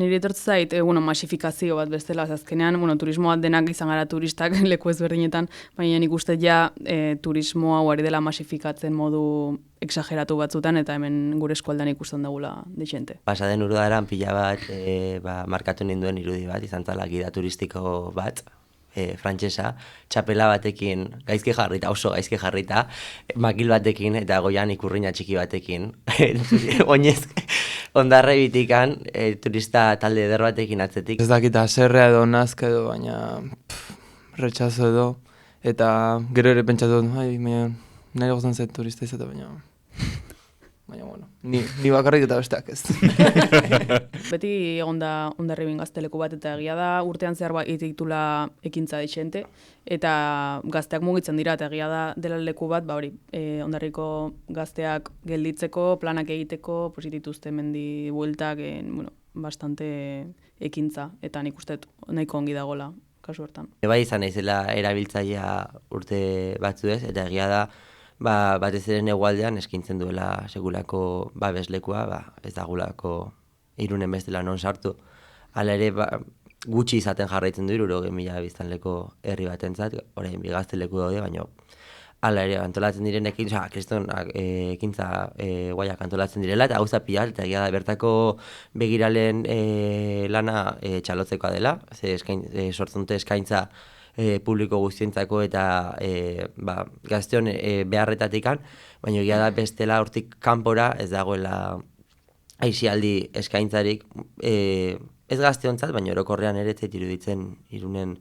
Nire etortze zait, masifikazio bat bestela, azkenean, turismoa denak izan gara turistak leku ezberdinetan, baina nik uste ja turismoa hori dela masifikatzen modu exageratu batzutan, eta hemen gure eskualdean ikusten dugula dexente. Pasaden udaran pila bat markatu ninduen irudi bat, izan zala gida turistiko bat, frantsesa, txapela batekin, gaizki jarrita, oso gaizki jarrita, makil batekin eta goian ikurriña txiki batekin. Oinez, ondarre bitikan, turista talde eder batekin atzetik. Ez dakit aserrea edo nazka edo, baina retxazo edo, eta gero ere pentsatu dut, nahi gozan zen turista izate, baina bueno, ni bakarrik eta besteak ez. Beti egon da Hondarribin gazteleku bat, eta egia da urtean zehar bat ititula ekintza dexente, eta gazteak mugitzen dira, eta egia da dela leku bat, Hondarriko gazteak gelditzeko, planak egiteko, dituzte mendi bueltak, bastante ekintza, eta nik uste nahiko ongi dagoela, kasu hortan. Bai izan naizela erabiltzailea urte batzuez, eta egia da, batez ere hegoaldean eskintzen duela segulako babeslekua, ez dagulako Irunen bestela non sartu. Hala ere, gutxi izaten jarraitzen du 60.000 biztanleko herri batentzat, orain bi gazteleku daude, baina hala ere antolatzen direnekin, kriston ekintza guaiak antolatzen direla, eta gauza pila, eta egia da bertako begiralen lana txalotzekoa dela, sortzen dute eskaintza publiko guztientzako eta gazteon beharretatikan, baina egia da bestela hortik kanpora ez dagoela aisialdi eskaintzarik, ez gazteontzat, baina orokorrean ere ez iruditzen Irunen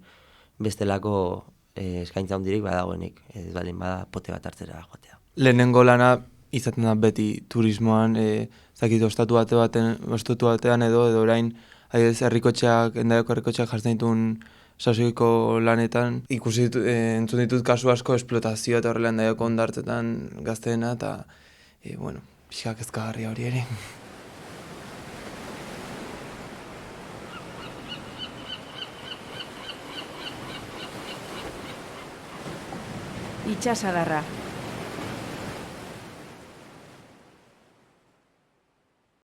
bestelako eskaintza hundirik badagoenik, ez baldin bada pote bat hartzera joatea. Lehenengo lana izaten da beti turismoan, zakit ostatu batean edo orain, Endaiako herrikotxeak jartzen dituen sasoiko lanetan, entzun ditut kasu asko esplotazioa eta horrela Endaiako hondartzetan gazteena, eta, pixka kezkagarria hori ere. Itxasadarra.